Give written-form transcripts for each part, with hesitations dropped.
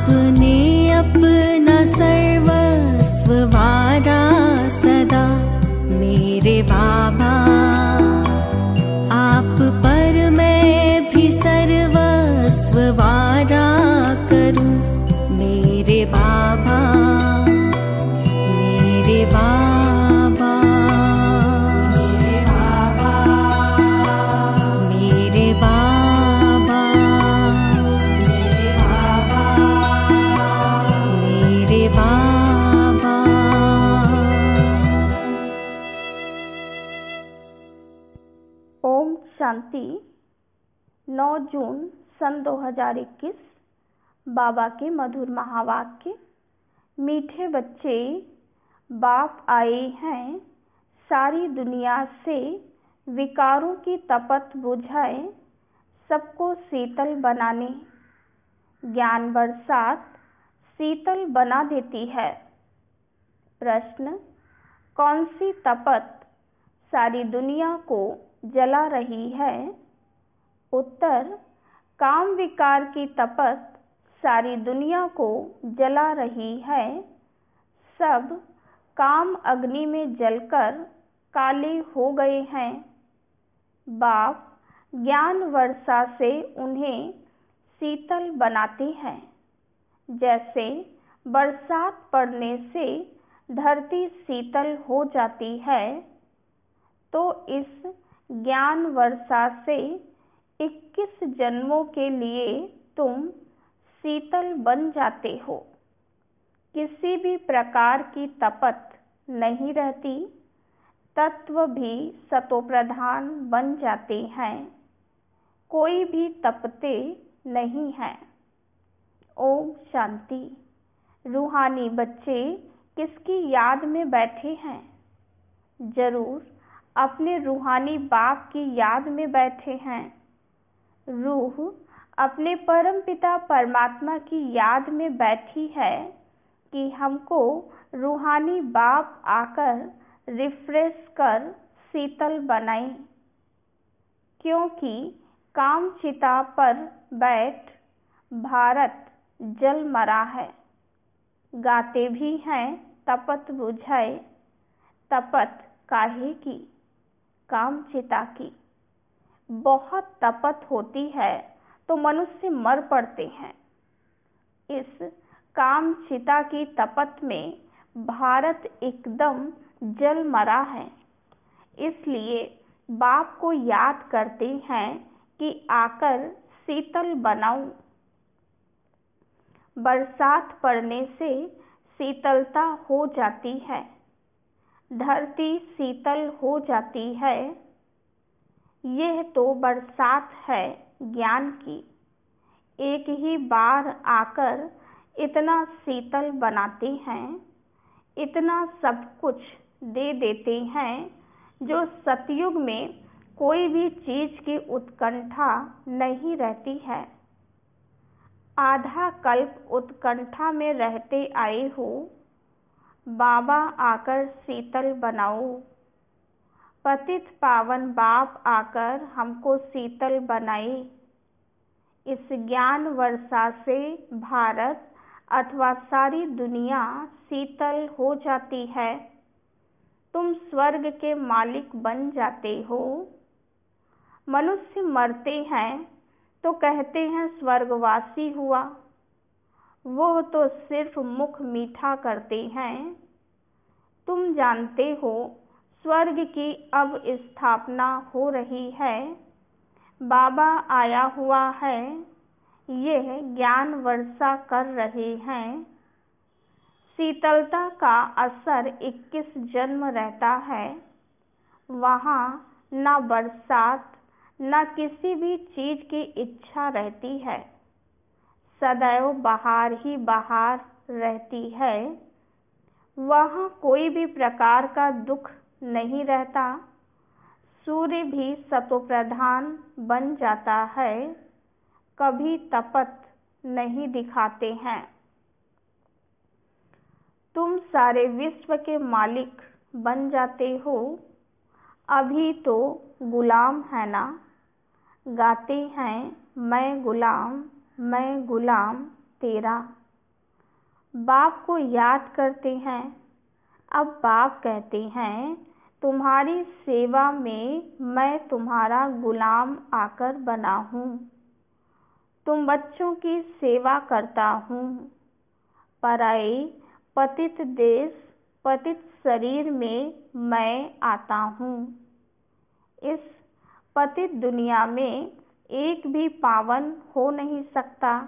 आपने अपना सर्वस्व वारा सदा मेरे बाबा, आप पर मैं भी सर्वस्व वारा करूं मेरे बाबा, मेरे बाबा, मेरे बाबा, मेरे बाबा। ओम शांति। 9 जून सन 2021 बाबा के मधुर महावाक्य। मीठे बच्चे, बाप आए हैं सारी दुनिया से विकारों की तपत बुझाए सबको शीतल बनाने। ज्ञान बरसात शीतल बना देती है। प्रश्न: कौन सी तपत सारी दुनिया को जला रही है? उत्तर: काम विकार की तपत सारी दुनिया को जला रही है। सब काम अग्नि में जलकर काले हो गए हैं। बाप ज्ञान वर्षा से उन्हें शीतल बनाते हैं। जैसे बरसात पड़ने से धरती शीतल हो जाती है, तो इस ज्ञान वर्षा से 21 जन्मों के लिए तुम शीतल बन जाते हो। किसी भी प्रकार की तपत नहीं रहती। तत्व भी सतोप्रधान बन जाते हैं। कोई भी तपते नहीं है। ओम शांति। रूहानी बच्चे किसकी याद में बैठे हैं? जरूर अपने रूहानी बाप की याद में बैठे हैं। रूह अपने परम पिता परमात्मा की याद में बैठी है कि हमको रूहानी बाप आकर रिफ्रेश कर शीतल बनाए। क्योंकि काम चिता पर बैठ भारत जल मरा है। गाते भी हैं तपत बुझाए, तपत काहे की? काम चिता की। बहुत तपत होती है तो मनुष्य मर पड़ते हैं। इस काम चिता की तपत में भारत एकदम जल मरा है। इसलिए बाप को याद करते हैं कि आकर शीतल बनाऊं। बरसात पड़ने से शीतलता हो जाती है। धरती शीतल हो जाती है। यह तो बरसात है ज्ञान की। एक ही बार आकर इतना शीतल बनाते हैं, इतना सब कुछ दे देते हैं जो सतयुग में कोई भी चीज की उत्कंठा नहीं रहती है। आधा कल्प उत्कंठा में रहते आए हो। बाबा आकर शीतल बनाओ। पतित पावन बाप आकर हमको शीतल बनाए। इस ज्ञान वर्षा से भारत अथवा सारी दुनिया शीतल हो जाती है। तुम स्वर्ग के मालिक बन जाते हो। मनुष्य मरते हैं तो कहते हैं स्वर्गवासी हुआ। वो तो सिर्फ मुख मीठा करते हैं। तुम जानते हो स्वर्ग की अब स्थापना हो रही है। बाबा आया हुआ है। यह ज्ञान वर्षा कर रहे हैं। शीतलता का असर 21 जन्म रहता है। वहाँ न बरसात न किसी भी चीज की इच्छा रहती है। सदैव बाहर ही बाहर रहती है। वहाँ कोई भी प्रकार का दुख नहीं रहता। सूर्य भी सतोप्रधान बन जाता है। कभी तपत नहीं दिखाते हैं। तुम सारे विश्व के मालिक बन जाते हो। अभी तो गुलाम है ना। गाते हैं मैं गुलाम तेरा। बाप को याद करते हैं। अब बाप कहते हैं, तुम्हारी सेवा में मैं तुम्हारा गुलाम आकर बना हूँ। तुम बच्चों की सेवा करता हूँ। पराए पतित देश पतित शरीर में मैं आता हूँ। इस पतित दुनिया में एक भी पावन हो नहीं सकता।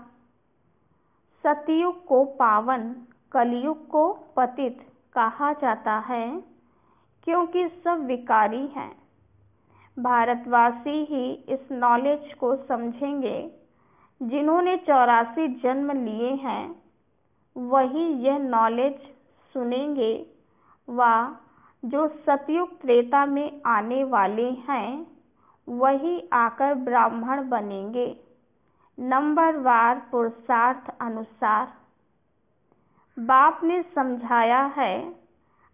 सतयुग को पावन, कलयुग को पतित कहा जाता है, क्योंकि सब विकारी हैं। भारतवासी ही इस नॉलेज को समझेंगे। जिन्होंने 84 जन्म लिए हैं वही यह नॉलेज सुनेंगे। व जो सतयुग त्रेता में आने वाले हैं वही आकर ब्राह्मण बनेंगे, नंबरवार पुरुषार्थ अनुसार। बाप ने समझाया है,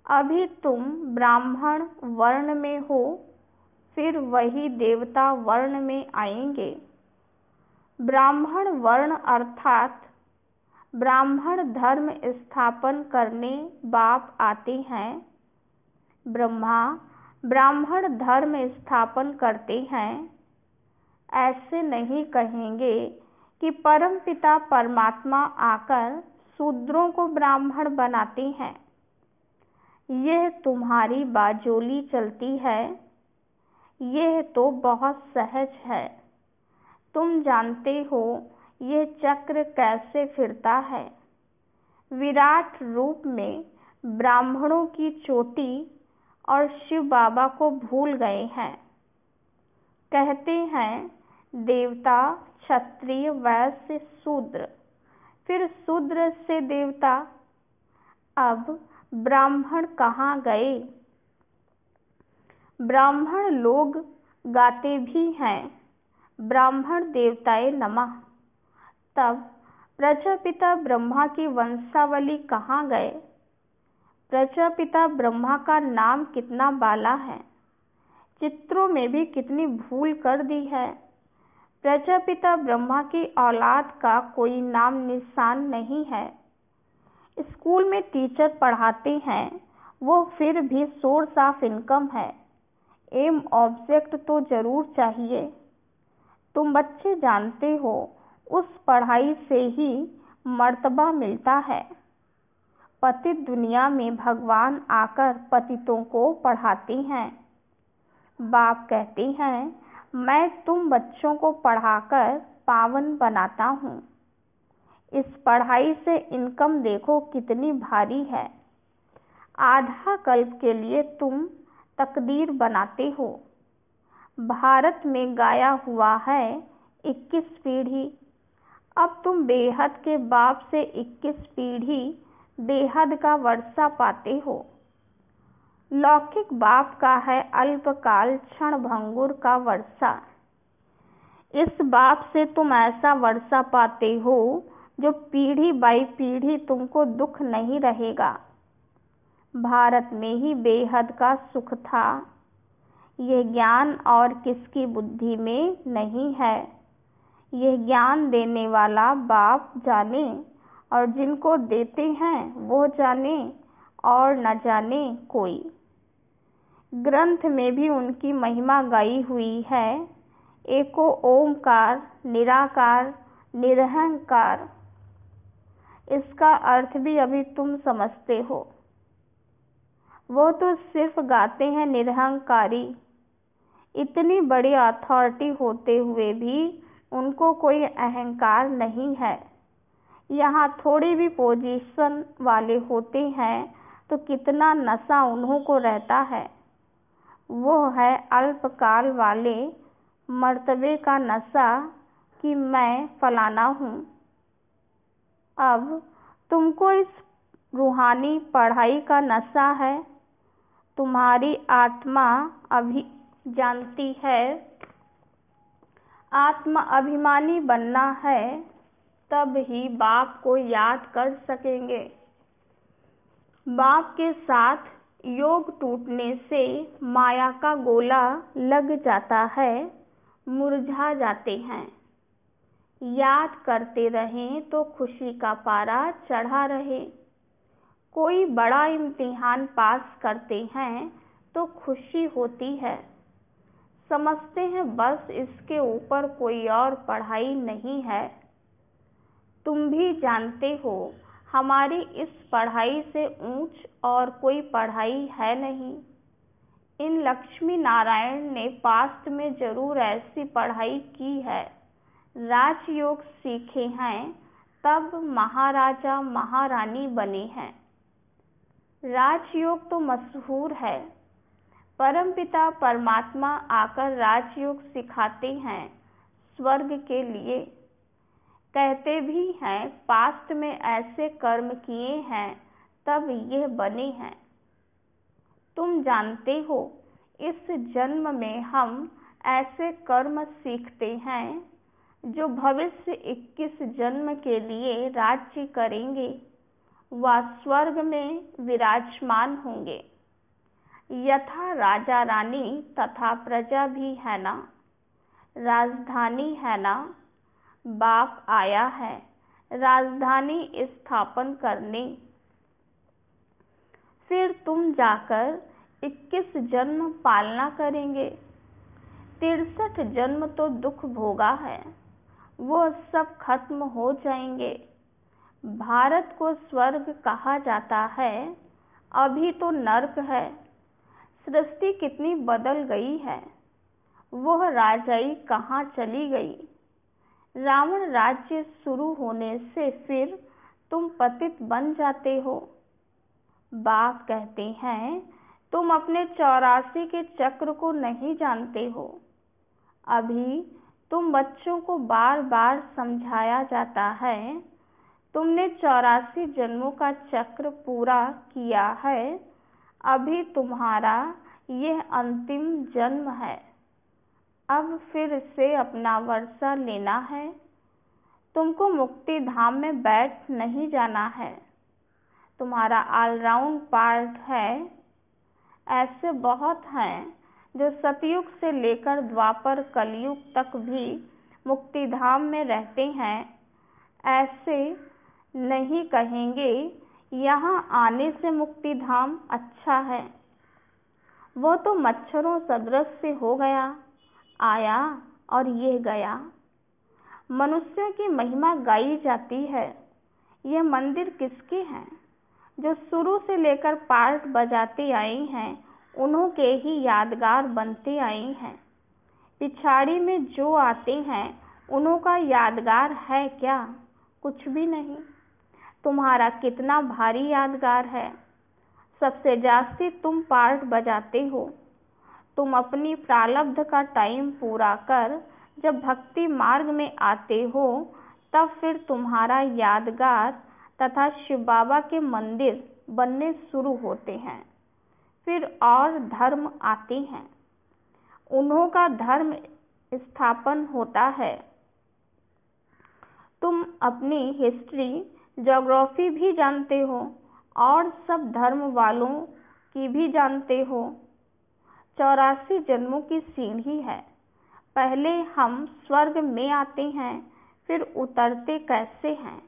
अभी तुम ब्राह्मण वर्ण में हो, फिर वही देवता वर्ण में आएंगे। ब्राह्मण वर्ण अर्थात ब्राह्मण धर्म स्थापन करने बाप आते हैं। ब्रह्मा ब्राह्मण धर्म स्थापन करते हैं। ऐसे नहीं कहेंगे कि परमपिता परमात्मा आकर शूद्रों को ब्राह्मण बनाते हैं। यह तुम्हारी बाजोली चलती है। यह तो बहुत सहज है। तुम जानते हो यह चक्र कैसे फिरता है। विराट रूप में ब्राह्मणों की चोटी और शिव बाबा को भूल गए हैं। कहते हैं देवता, क्षत्रिय, वैश्य, शूद्र, फिर शूद्र से देवता। अब ब्राह्मण कहाँ गए? ब्राह्मण लोग गाते भी हैं, ब्राह्मण देवताए नमः। तब प्रजापिता ब्रह्मा की वंशावली कहाँ गए? प्रजापिता ब्रह्मा का नाम कितना बाला है, चित्रों में भी कितनी भूल कर दी है। प्रजापिता ब्रह्मा की औलाद का कोई नाम निशान नहीं है। स्कूल में टीचर पढ़ाते हैं, वो फिर भी सोर्स ऑफ इनकम है। एम ऑब्जेक्ट तो जरूर चाहिए। तुम बच्चे जानते हो उस पढ़ाई से ही मर्तबा मिलता है। पतित दुनिया में भगवान आकर पतितों को पढ़ाते हैं। बाप कहते हैं, मैं तुम बच्चों को पढ़ाकर पावन बनाता हूँ। इस पढ़ाई से इनकम देखो कितनी भारी है। आधा कल्प के लिए तुम तकदीर बनाते हो। भारत में गाया हुआ है 21 पीढ़ी। अब तुम बेहद के बाप से 21 पीढ़ी बेहद का वर्षा पाते हो। लौकिक बाप का है अल्पकाल क्षण भंगुर का वर्षा। इस बाप से तुम ऐसा वर्षा पाते हो जो पीढ़ी बाई पीढ़ी तुमको दुख नहीं रहेगा। भारत में ही बेहद का सुख था। यह ज्ञान और किसकी बुद्धि में नहीं है। यह ज्ञान देने वाला बाप जाने, और जिनको देते हैं वो जाने, और न जाने कोई। ग्रंथ में भी उनकी महिमा गाई हुई है। एको ओमकार, निराकार, निरहंकार। इसका अर्थ भी अभी तुम समझते हो। वो तो सिर्फ गाते हैं निरहंकारी। इतनी बड़ी अथॉरिटी होते हुए भी उनको कोई अहंकार नहीं है। यहाँ थोड़ी भी पोजीशन वाले होते हैं तो कितना नशा उन्हों को रहता है। वो है अल्पकाल वाले मर्तबे का नशा कि मैं फलाना हूँ। अब तुमको इस रूहानी पढ़ाई का नशा है। तुम्हारी आत्मा अभी जानती है, आत्मा अभिमानी बनना है, तब ही बाप को याद कर सकेंगे। बाप के साथ योग टूटने से माया का गोला लग जाता है, मुरझा जाते हैं। याद करते रहें तो खुशी का पारा चढ़ा रहे। कोई बड़ा इम्तिहान पास करते हैं तो खुशी होती है। समझते हैं बस इसके ऊपर कोई और पढ़ाई नहीं है। तुम भी जानते हो हमारी इस पढ़ाई से ऊंच और कोई पढ़ाई है नहीं। इन लक्ष्मी नारायण ने पास्ट में जरूर ऐसी पढ़ाई की है, राजयोग सीखे हैं, तब महाराजा महारानी बने हैं। राजयोग तो मशहूर है। परमपिता परमात्मा आकर राजयोग सिखाते हैं स्वर्ग के लिए। कहते भी हैं पास्ट में ऐसे कर्म किए हैं तब ये बने हैं। तुम जानते हो इस जन्म में हम ऐसे कर्म सीखते हैं जो भविष्य 21 जन्म के लिए राज्य करेंगे व स्वर्ग में विराजमान होंगे। यथा राजा रानी तथा प्रजा भी है ना, राजधानी है ना। बाप आया है राजधानी स्थापन करने। फिर तुम जाकर 21 जन्म पालना करेंगे। 63 जन्म तो दुख भोगा है, वो सब खत्म हो जाएंगे। भारत को स्वर्ग कहा जाता है, अभी तो नर्क है। सृष्टि कितनी बदल गई है, वह राजाई कहाँ चली गई। रावण राज्य शुरू होने से फिर तुम पतित बन जाते हो। बाप कहते हैं तुम अपने 84 के चक्र को नहीं जानते हो। अभी तुम बच्चों को बार बार समझाया जाता है तुमने 84 जन्मों का चक्र पूरा किया है, अभी तुम्हारा यह अंतिम जन्म है। अब फिर से अपना वर्षा लेना है। तुमको मुक्ति धाम में बैठ नहीं जाना है। तुम्हारा ऑलराउंड पार्ट है। ऐसे बहुत हैं जो सतयुग से लेकर द्वापर कलयुग तक भी मुक्ति धाम में रहते हैं। ऐसे नहीं कहेंगे यहाँ आने से मुक्ति धाम अच्छा है। वो तो मच्छरों सदृश से हो गया, आया और ये गया। मनुष्यों की महिमा गाई जाती है। यह मंदिर किसके हैं? जो शुरू से लेकर पार्ट बजाते आए हैं उन्हों के ही यादगार बनते आए हैं। पिछाड़ी में जो आते हैं उन्हों का यादगार है क्या? कुछ भी नहीं। तुम्हारा कितना भारी यादगार है। सबसे जास्ती तुम पार्ट बजाते हो। तुम अपनी प्रारब्ध का टाइम पूरा कर जब भक्ति मार्ग में आते हो तब फिर तुम्हारा यादगार तथा शिव बाबा के मंदिर बनने शुरू होते हैं। फिर और धर्म आते हैं, उन्हों का धर्म स्थापन होता है। तुम अपनी हिस्ट्री ज्योग्राफी भी जानते हो और सब धर्म वालों की भी जानते हो। 84 जन्मों की सीढ़ी है। पहले हम स्वर्ग में आते हैं, फिर उतरते कैसे हैं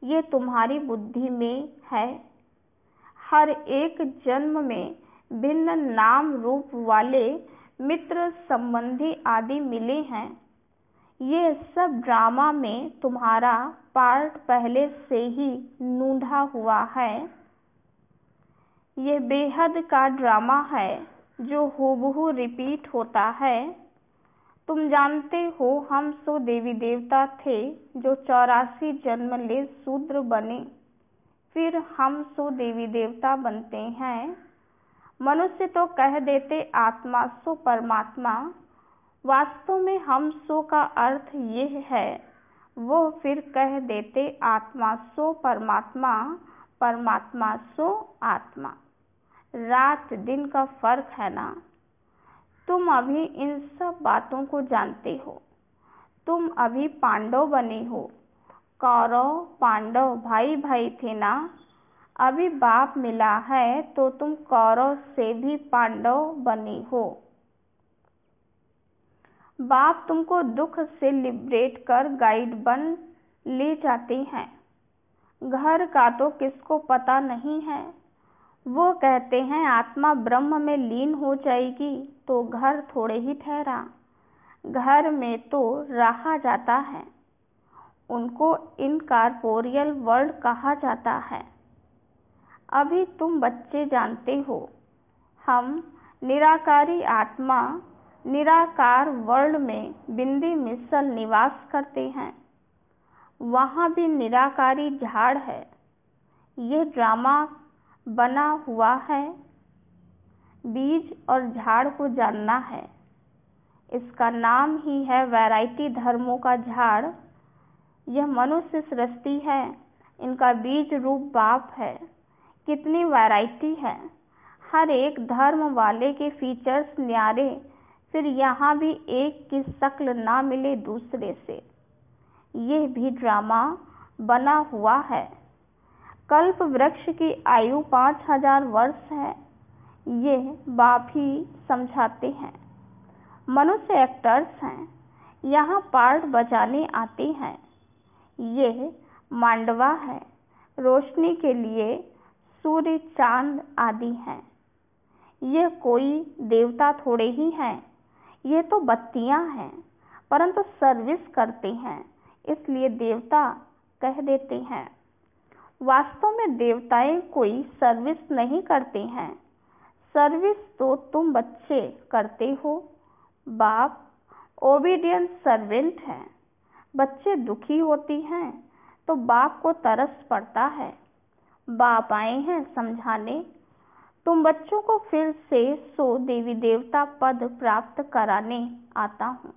ये तुम्हारी बुद्धि में है। हर एक जन्म में भिन्न नाम रूप वाले मित्र संबंधी आदि मिले हैं। ये सब ड्रामा में तुम्हारा पार्ट पहले से ही नूंधा हुआ है। ये बेहद का ड्रामा है जो हूबहू रिपीट होता है। तुम जानते हो हम सो देवी देवता थे जो 84 जन्म ले शूद्र बने, फिर हम सो देवी देवता बनते हैं। मनुष्य तो कह देते आत्मा सो परमात्मा, वास्तव में हम सो का अर्थ यह है, वो फिर कह देते आत्मा सो परमात्मा, परमात्मा सो आत्मा। रात दिन का फर्क है ना। तुम अभी इन सब बातों को जानते हो। तुम अभी पांडव बने हो। कौरव पांडव भाई भाई थे ना। अभी बाप मिला है तो तुम कौरव से भी पांडव बने हो। बाप तुमको दुख से लिबरेट कर गाइड बन ले जाते हैं। घर का तो किसको पता नहीं है। वो कहते हैं आत्मा ब्रह्म में लीन हो जाएगी तो घर थोड़े ही ठहरा, घर में तो रहा जाता है। उनको इनकॉर्पोरियल वर्ल्ड कहा जाता है। अभी तुम बच्चे जानते हो, हम निराकारी आत्मा निराकार वर्ल्ड में बिंदी मिसल निवास करते हैं। वहाँ भी निराकारी झाड़ है। यह ड्रामा बना हुआ है। बीज और झाड़ को जानना है। इसका नाम ही है वैरायटी धर्मों का झाड़। यह मनुष्य सृष्टि है, इनका बीज रूप बाप है। कितनी वैरायटी है। हर एक धर्म वाले के फीचर्स न्यारे, फिर यहाँ भी एक की शक्ल ना मिले दूसरे से। यह भी ड्रामा बना हुआ है। कल्प वृक्ष की आयु 5000 वर्ष है। यह बाप ही समझाते हैं। मनुष्य एक्टर्स हैं, यहाँ पार्ट बजाने आते हैं। यह मांडवा है, रोशनी के लिए सूर्य चांद आदि हैं। यह कोई देवता थोड़े ही हैं, ये तो बत्तियां हैं, परंतु सर्विस करते हैं इसलिए देवता कह देते हैं। वास्तव में देवताएं कोई सर्विस नहीं करते हैं। सर्विस तो तुम बच्चे करते हो। बाप ओबीडियंट सर्वेंट है। बच्चे दुखी होती हैं तो बाप को तरस पड़ता है। बाप आए हैं समझाने। तुम बच्चों को फिर से सो देवी देवता पद प्राप्त कराने आता हूँ।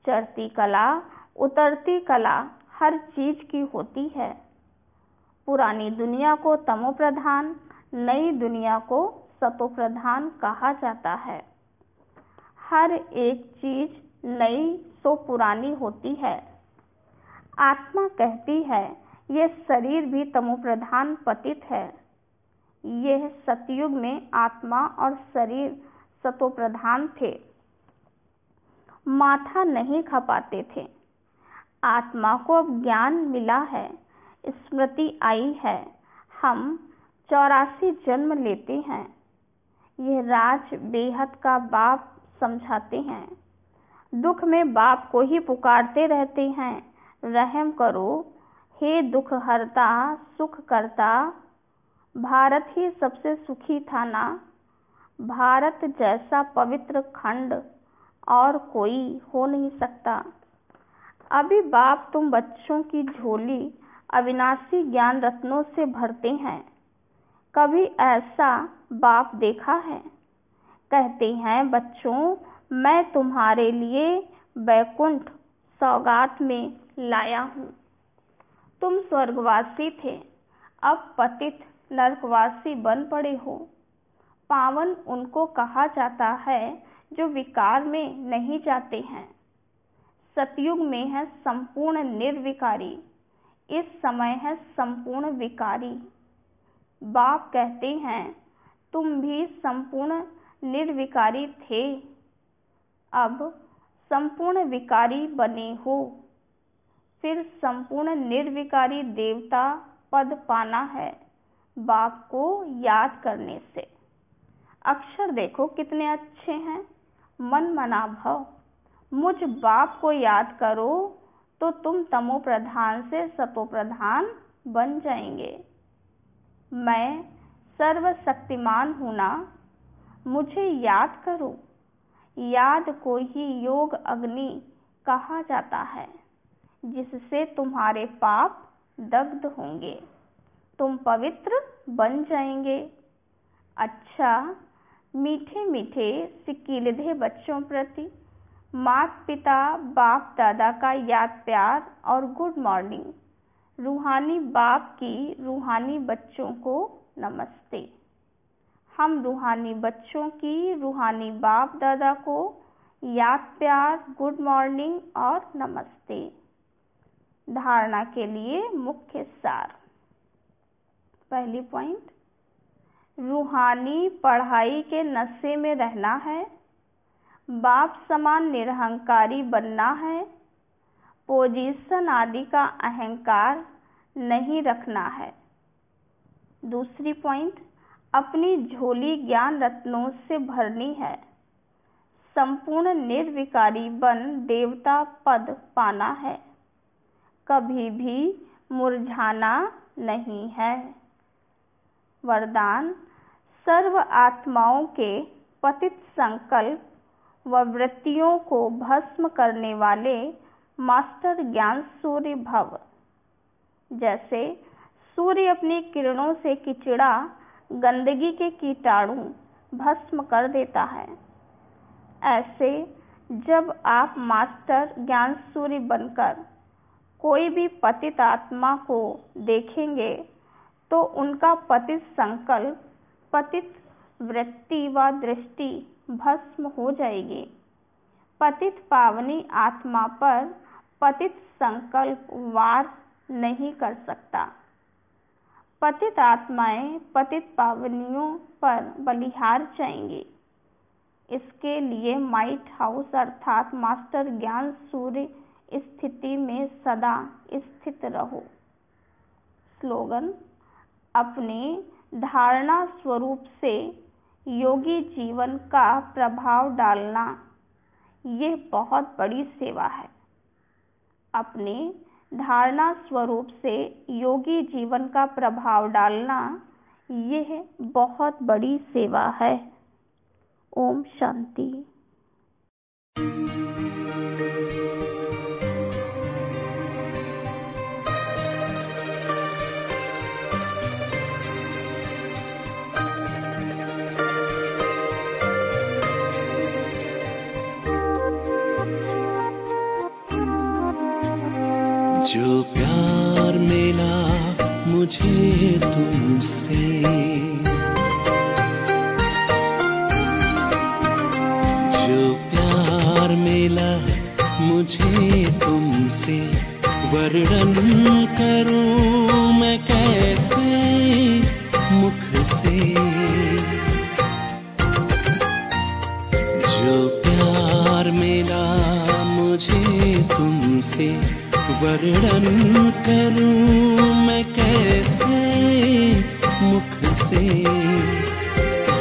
चढ़ती कला उतरती कला हर चीज की होती है। पुरानी दुनिया को तमो प्रधान, नई दुनिया को सतो प्रधान कहा जाता है। हर एक चीज नई सो पुरानी होती है। आत्मा कहती है यह शरीर भी तमो प्रधान पतित है। यह सतयुग में आत्मा और शरीर सतो प्रधान थे। माथा नहीं खपाते थे। आत्मा को अब ज्ञान मिला है, स्मृति आई है। हम 84 जन्म लेते हैं। यह राज बेहद का बाप समझाते हैं। दुख में बाप को ही पुकारते रहते हैं, रहम करो हे दुख हरता सुख करता। भारत ही सबसे सुखी था ना। भारत जैसा पवित्र खंड और कोई हो नहीं सकता। अभी बाप तुम बच्चों की झोली अविनाशी ज्ञान रत्नों से भरते हैं। कभी ऐसा बाप देखा है? कहते हैं बच्चों, मैं तुम्हारे लिए बैकुंठ सौगात में लाया हूँ। तुम स्वर्गवासी थे, अब पतित नरकवासी बन पड़े हो। पावन उनको कहा जाता है जो विकार में नहीं जाते हैं। सतयुग में है संपूर्ण निर्विकारी, इस समय है संपूर्ण विकारी। बाप कहते हैं तुम भी संपूर्ण निर्विकारी थे, अब संपूर्ण विकारी बने हो। फिर संपूर्ण निर्विकारी देवता पद पाना है बाप को याद करने से। अक्षर देखो कितने अच्छे हैं। मन मना भव, मुझ बाप को याद करो तो तुम तमो प्रधान से सतो प्रधान बन जाएंगे। मैं सर्वशक्तिमान हूँ ना, मुझे याद करो। याद को ही योग अग्नि कहा जाता है, जिससे तुम्हारे पाप दग्ध होंगे, तुम पवित्र बन जाएंगे। अच्छा, मीठे मीठे सिकीलिधे बच्चों प्रति माता पिता बाप दादा का याद प्यार और गुड मॉर्निंग। रूहानी बाप की रूहानी बच्चों को नमस्ते। हम रूहानी बच्चों की रूहानी बाप दादा को याद प्यार गुड मॉर्निंग और नमस्ते। धारणा के लिए मुख्य सार। पहली पॉइंट, रूहानी पढ़ाई के नशे में रहना है। बाप समान निरहंकारी बनना है। पोजीशन आदि का अहंकार नहीं रखना है। दूसरी पॉइंट, अपनी झोली ज्ञान रत्नों से भरनी है। संपूर्ण निर्विकारी बन देवता पद पाना है। कभी भी मुरझाना नहीं है। वरदान, सर्व आत्माओं के पतित संकल्प व वृत्तियों को भस्म करने वाले मास्टर ज्ञान सूर्य भव। जैसे सूर्य अपनी किरणों से किचड़ा, गंदगी के कीटाणु भस्म कर देता है, ऐसे जब आप मास्टर ज्ञान सूर्य बनकर कोई भी पतित आत्मा को देखेंगे तो उनका पतित संकल्प, पतित वृत्ति व दृष्टि भस्म हो जाएगी। पतित पावनी आत्मा पर पतित संकल्प वार नहीं कर सकता। पतित आत्माएं पतित पावनियों पर बलिहार जाएंगी। इसके लिए माइट हाउस अर्थात मास्टर ज्ञान सूर्य स्थिति में सदा स्थित रहो। स्लोगन, अपने धारणा स्वरूप से योगी जीवन का प्रभाव डालना, यह बहुत बड़ी सेवा है। अपने धारणा स्वरूप से योगी जीवन का प्रभाव डालना, यह बहुत बड़ी सेवा है। ओम शांति। जो प्यार मिला मुझे तुमसे, जो प्यार मिला मुझे तुमसे, वर्णन करूं मैं कैसे मुख से। जो प्यार मिला मुझे तुमसे, वर्णन करूं मैं कैसे मुख से।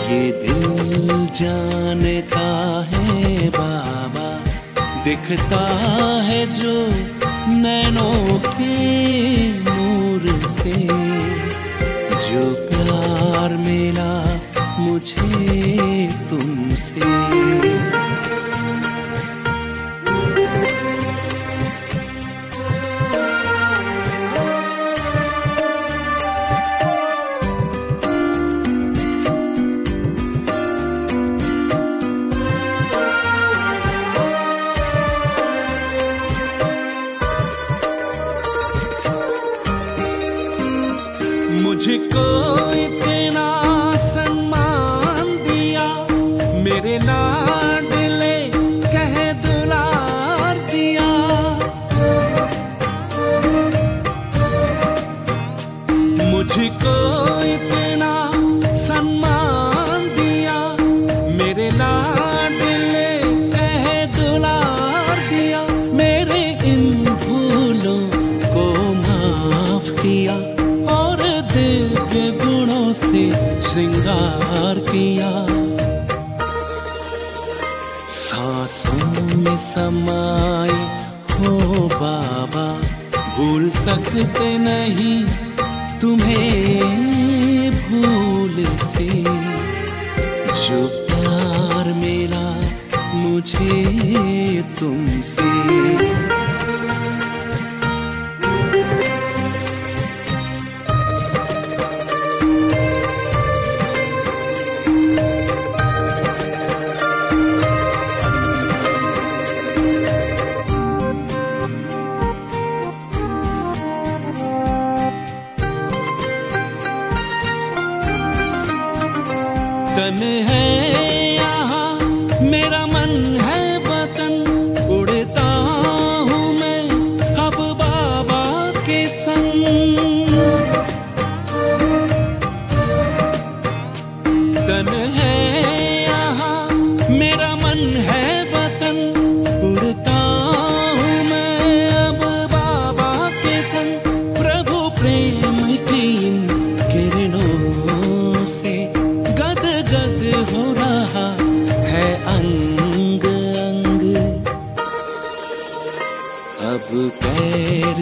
ये दिल जानता है बाबा, दिखता है जो नैनों के नूर से। जो प्यार मिला मुझे तुमसे, मुझको इतना सम्मान दिया, मेरे लाडले कह दुलार दिया। मुझको इतना सम्मान दिया, मेरे लाडले कह दुलार दिया। मेरे इन भूलों को माफ किया और दिव्य गुणों से श्रृंगार किया। सांसों में समाए हो बाबा, भूल सकते नहीं तुम्हें भूल से। जो प्यार मिला मुझे तुमसे, तन है यहाँ मेरा मन है वतन, उड़ता हूँ मैं अब बाबा के संग। तन है यहाँ मेरा मन है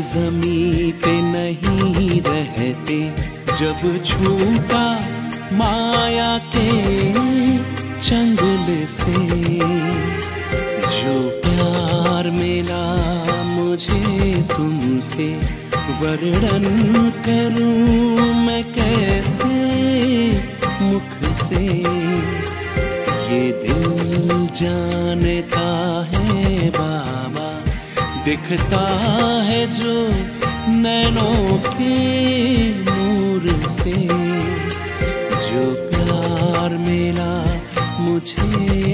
जमीन पे नहीं रहते, जब छूटा माया के चंगुल से। जो प्यार मिला मुझे तुमसे, वर्णन करूं मैं कैसे मुख से। ये दिल जानता है बाबा, दिखता है जो नैनों के नूर से। जो प्यार मिला मुझे